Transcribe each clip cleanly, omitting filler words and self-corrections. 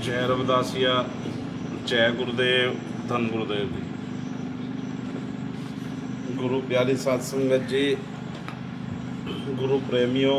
जय रविदासिया, जय गुरुदेव, धन गुरुदेव जी। गुरु प्यारी साध संगत जी, गुरु प्रेमियों,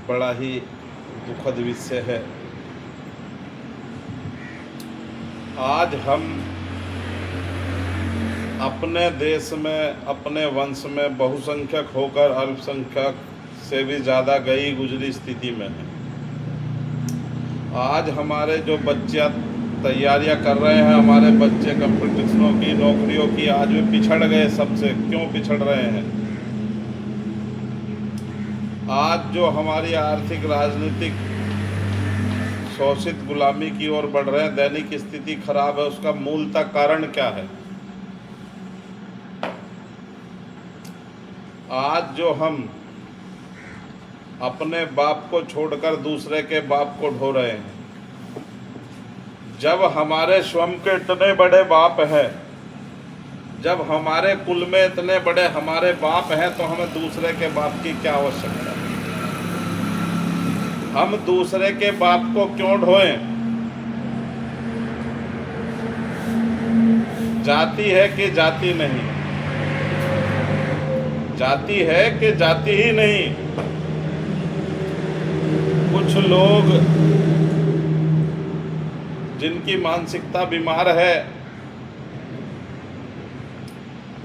बड़ा ही दुखद विषय है। आज हम अपने देश में, अपने वंश में बहुसंख्यक होकर अल्पसंख्यक से भी ज़्यादा गई गुजरी स्थिति में है। आज हमारे जो बच्चे तैयारियां कर रहे हैं, हमारे बच्चे कंपटीशनों की, नौकरियों की, आज भी पिछड़ गए सबसे। क्यों पिछड़ रहे हैं? आज जो हमारी आर्थिक, राजनीतिक शोषित गुलामी की ओर बढ़ रहे हैं, दैनिक स्थिति खराब है, उसका मूलतः कारण क्या है? आज जो हम अपने बाप को छोड़कर दूसरे के बाप को ढो रहे हैं, जब हमारे स्वयं के इतने बड़े बाप हैं, जब हमारे कुल में इतने बड़े हमारे बाप हैं, तो हमें दूसरे के बाप की क्या आवश्यकता है? हम दूसरे के बाप को क्यों ढोएं? जाति है कि जाति नहीं? जाति है कि जाति ही नहीं? कुछ लोग जिनकी मानसिकता बीमार है,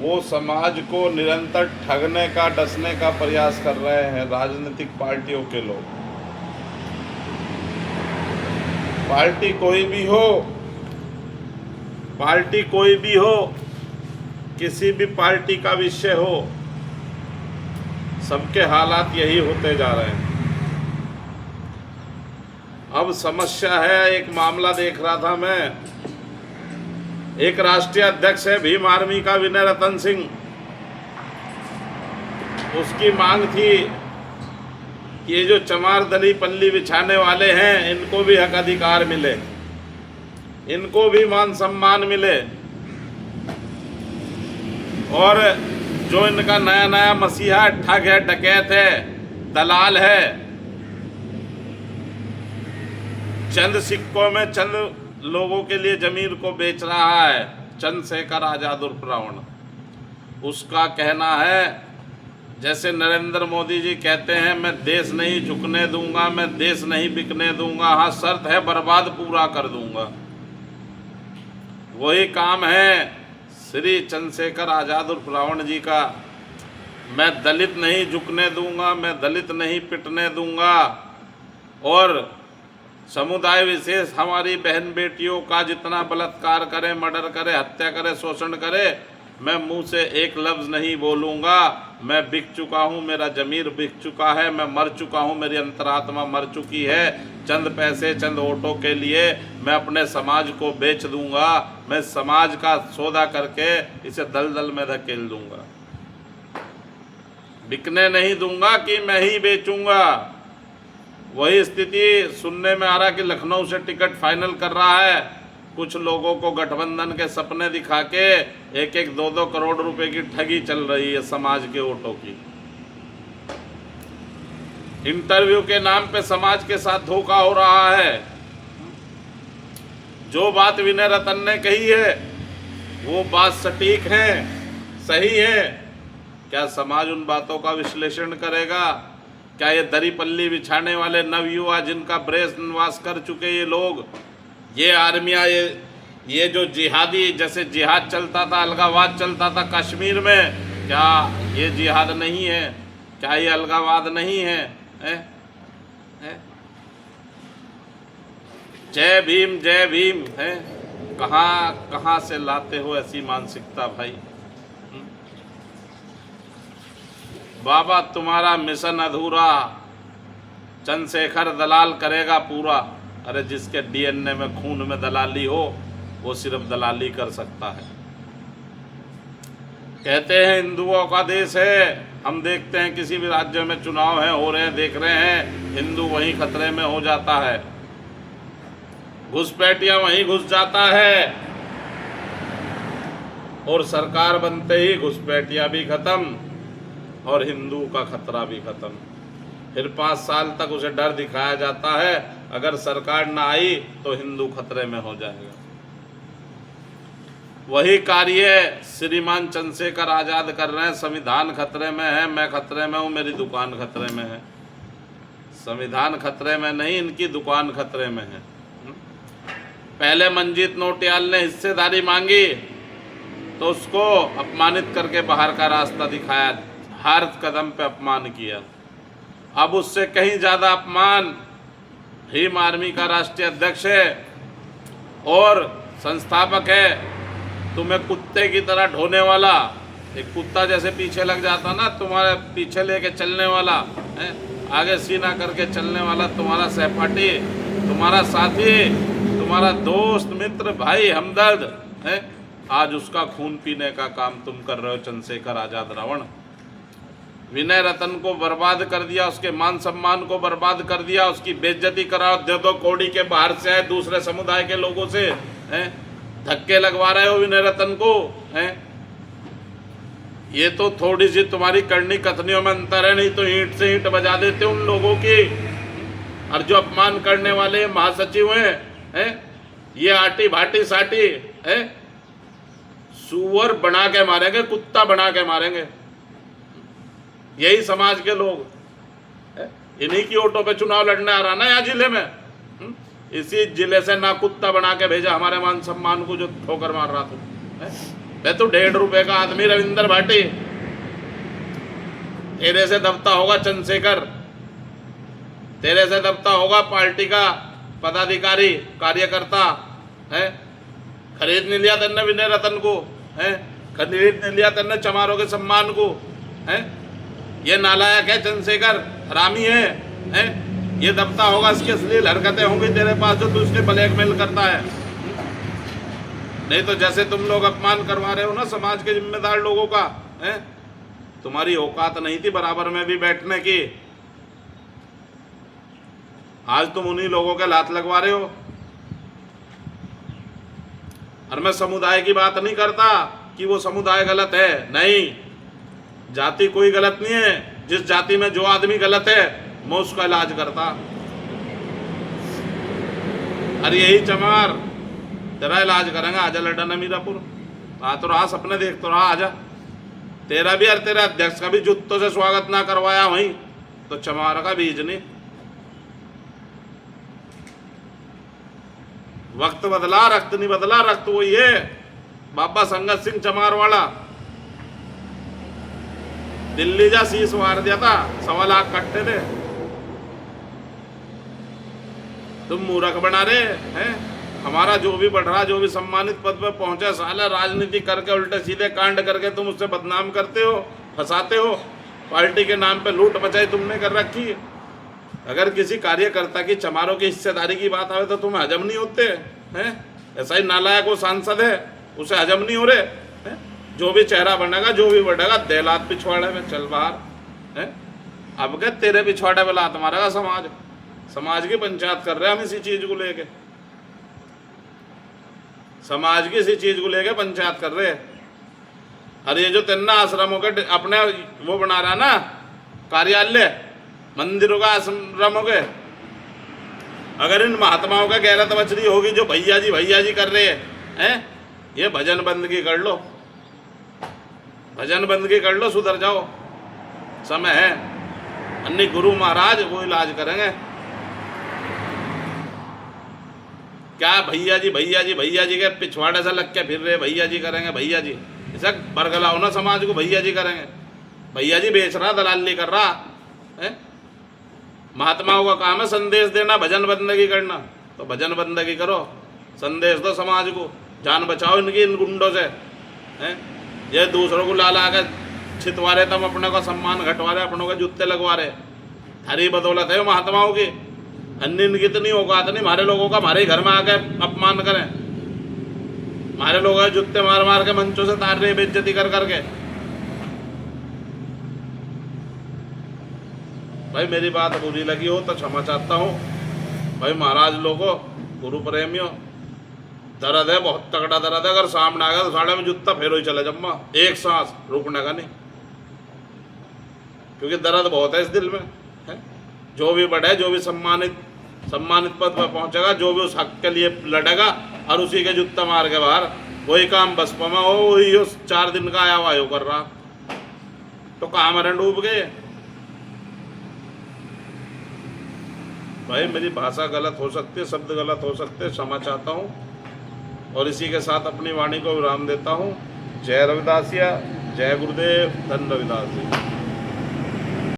वो समाज को निरंतर ठगने का, डसने का प्रयास कर रहे हैं। राजनीतिक पार्टियों के लोग, पार्टी कोई भी हो, पार्टी कोई भी हो, किसी भी पार्टी का विषय हो, सबके हालात यही होते जा रहे हैं। अब समस्या है, एक मामला देख रहा था मैं, एक राष्ट्रीय अध्यक्ष है भीम आर्मी का, विनय रतन सिंह। उसकी मांग थी कि ये जो चमार दली पल्ली बिछाने वाले हैं, इनको भी हक अधिकार मिले, इनको भी मान सम्मान मिले, और जो इनका नया नया मसीहा ठग है, डकैत है, दलाल है, चंद सिक्कों में चंद लोगों के लिए जमीन को बेच रहा है, चंद्रशेखर आजाद उर्फ रावण। उसका कहना है, जैसे नरेंद्र मोदी जी कहते हैं, मैं देश नहीं झुकने दूंगा, मैं देश नहीं बिकने दूंगा, हाँ शर्त है बर्बाद पूरा कर दूंगा। वही काम है श्री चंद्रशेखर आजाद उर्फ रावण जी का। मैं दलित नहीं झुकने दूंगा, मैं दलित नहीं पिटने दूंगा, और समुदाय विशेष हमारी बहन बेटियों का जितना बलात्कार करे, मर्डर करे, हत्या करे, शोषण करे, मैं मुंह से एक लफ्ज़ नहीं बोलूँगा। मैं बिक चुका हूँ, मेरा ज़मीर बिक चुका है, मैं मर चुका हूँ, मेरी अंतरात्मा मर चुकी है। चंद पैसे, चंद वोटों के लिए मैं अपने समाज को बेच दूँगा, मैं समाज का सौदा करके इसे दलदल में धकेल दूँगा। बिकने नहीं दूँगा कि मैं ही बेचूँगा। वही स्थिति सुनने में आ रहा कि लखनऊ से टिकट फाइनल कर रहा है, कुछ लोगों को गठबंधन के सपने दिखा के 1-1, 2-2 करोड़ रुपए की ठगी चल रही है समाज के वोटों की। इंटरव्यू के नाम पे समाज के साथ धोखा हो रहा है। जो बात विनय रतन ने कही है वो बात सटीक है, सही है। क्या समाज उन बातों का विश्लेषण करेगा? क्या ये दरी पल्ली बिछाने वाले नवयुवा, जिनका ब्रेस निवास कर चुके ये लोग, ये आर्मिया, ये जो जिहादी, जैसे जिहाद चलता था, अलगावाद चलता था कश्मीर में, क्या ये जिहाद नहीं है? क्या ये अलगावाद नहीं है? जय भीम, जय भीम है। कहाँ से लाते हो ऐसी मानसिकता भाई? बाबा तुम्हारा मिशन अधूरा, चंद्रशेखर दलाल करेगा पूरा। अरे जिसके डीएनए में, खून में दलाली हो, वो सिर्फ दलाली कर सकता है। कहते हैं हिंदुओं का देश है, हम देखते हैं किसी भी राज्य में चुनाव है, हो रहे हैं, देख रहे हैं, हिंदू वहीं खतरे में हो जाता है, घुसपैठिया वहीं घुस जाता है, और सरकार बनते ही घुसपैठिया भी खत्म और हिंदू का खतरा भी खत्म। फिर 5 साल तक उसे डर दिखाया जाता है, अगर सरकार ना आई तो हिंदू खतरे में हो जाएगा। वही कार्य श्रीमान चंद्रशेखर आज़ाद कर रहे हैं। संविधान खतरे में है, मैं खतरे में हूँ, मेरी दुकान खतरे में है। संविधान खतरे में नहीं, इनकी दुकान खतरे में है। पहले मंजीत नौटियाल ने हिस्सेदारी मांगी तो उसको अपमानित करके बाहर का रास्ता दिखाया, हर कदम पे अपमान किया। अब उससे कहीं ज़्यादा अपमान भीम आर्मी का राष्ट्रीय अध्यक्ष है और संस्थापक है। तुम्हें कुत्ते की तरह ढोने वाला, एक कुत्ता जैसे पीछे लग जाता ना, तुम्हारे पीछे लेके चलने वाला है, आगे सीना करके चलने वाला, तुम्हारा सहपाठी, तुम्हारा साथी, तुम्हारा दोस्त, मित्र, भाई, हमदर्द है, आज उसका खून पीने का काम तुम कर रहे हो। चंद्रशेखर आज़ाद रावण, विनय रतन को बर्बाद कर दिया, उसके मान सम्मान को बर्बाद कर दिया, उसकी बेइज्जती कराओ, दे दो कौड़ी के बाहर से आए दूसरे समुदाय के लोगों से हैं, धक्के लगवा रहे हो विनय रतन को हैं। ये तो थोड़ी सी तुम्हारी करनी कथनियों में अंतर है, नहीं तो ईंट से ईंट बजा देते उन लोगों की। और जो अपमान करने वाले महासचिव हैं, ये आटी भाटी साटी है, सुअर बना के मारेंगे, कुत्ता बना के मारेंगे। यही समाज के लोग, इन्हीं की वोटों पे चुनाव लड़ने आ रहा ना यहाँ जिले में। इसी जिले से ना कुत्ता बना के भेजा हमारे मान सम्मान को, जो ठोकर मार रहा था। मैं तो 1.5 रुपए का आदमी रविंदर भाटी, तेरे से दबता होगा चंद्रशेखर, तेरे से दबता होगा पार्टी का पदाधिकारी कार्यकर्ता है। खरीद नहीं लिया तेने विनय रतन को है, खरीद नहीं लिया तेने चमारों के सम्मान को है। ये नालायक है चंद्रशेखर, हरामी है। ये दबता होगा, इसकी अश्लील हरकतें होंगी तेरे पास जो तू उसके ब्लैकमेल करता है। नहीं तो जैसे तुम लोग अपमान करवा रहे हो ना समाज के जिम्मेदार लोगों का है, तुम्हारी औकात नहीं थी बराबर में भी बैठने की। आज तुम उन्हीं लोगों के लात लगवा रहे हो। और मैं समुदाय की बात नहीं करता कि वो समुदाय गलत है, नहीं, जाति कोई गलत नहीं है। जिस जाति में जो आदमी गलत है मैं उसका इलाज करता। अरे यही चमार तेरा इलाज करेंगे, आजा लड्डा मीरापुर, आ तो रहा, सपने देख तो रहा, आजा। तेरा भी और तेरे अध्यक्ष का भी जूतों से स्वागत ना करवाया वहीं तो चमार का बीज नहीं। वक्त बदला, रक्त नहीं बदला। रक्त वही है, बाबा संगत सिंह चमार वाला। दिल्ली जा शीश मार दिया था, 1.25 लाख कट्टे थे। तुम मूर्ख बना रहे हैं हमारा जो भी बढ़ रहा, जो भी सम्मानित पद पे पहुंचा, साला राजनीति करके उल्टे सीधे कांड करके तुम उससे बदनाम करते हो, फंसाते हो। पार्टी के नाम पे लूट मचाई तुमने कर रखी। अगर किसी कार्यकर्ता की चमारों की हिस्सेदारी की बात आवे तो तुम्हें हजम नहीं होते हैं। ऐसा ही नालायक वो सांसद है, उसे हजम नहीं हो रहे हैं। जो भी चेहरा बनेगा, जो भी बढ़ेगा, देलात पिछवाड़े में चल बाहर है। अब क्या तेरे पिछवाड़े में लात मारेगा समाज। समाज की पंचायत कर रहे हैं हम इसी चीज को लेके, समाज की इसी चीज को लेके पंचायत कर रहे हैं। अरे ये जो तेन्ना आश्रमों के अपने वो बना रहा ना कार्यालय, मंदिरों का आश्रमों के, अगर इन महात्माओं का गैरत बचरी होगी जो भैया जी कर रहे हैं, ये भजन बंदगी कर लो, भजन बंदगी कर लो, सुधर जाओ, समय है। अन्य गुरु महाराज वो इलाज करेंगे। क्या भैया जी के पिछवाड़े से लग के फिर रहे, भैया जी करेंगे, भैया जी ऐसा बरगलाओ ना समाज को, भैया जी करेंगे। भैया जी बेच रहा, दलाली कर रहा है। महात्माओं का काम है संदेश देना, भजन बंदगी करना, तो भजन बंदगी करो, संदेश दो समाज को, जान बचाओ इनकी, इन गुंडों से हैं। ये दूसरों को ला ला के छितवा रहे, तुम अपने का सम्मान घटवा रहे, अपनों के जूते लगवा रहे। हरी बदौलत है महात्माओं की। अन्य इनकी इतनी औकात नहीं हमारे लोगों का हमारे घर में आके अपमान करें। हमारे लोग जूते मार मार के मंचों से तार रहे, बेइज्जती कर करके। भाई मेरी बात बुरी लगी हो तो क्षमा चाहता हूँ। भाई महाराज लोगों, गुरु प्रेमियों, दर्द है, बहुत तगड़ा दर्द है। अगर सामने आ गया तो साढ़े में जूता फेरो ही चले जम्मा, एक सांस रुकने का नहीं, क्योंकि दर्द बहुत है इस दिल में है। जो भी बढ़े, जो भी सम्मानित पद पर पहुंचेगा, जो भी उस हक के लिए लड़ेगा और उसी के जूता मार के बाहर, वही काम बसपा में हो, वही उस 4 दिन का आया वायु कर रहा। तो कहाँ मरे डूब गए भाई। मेरी भाषा गलत हो सकती है, शब्द गलत हो सकते हैं, क्षमा चाहता हूँ और इसी के साथ अपनी वाणी को विराम देता हूँ। जय रविदासिया, जय गुरुदेव, धन रविदास जी।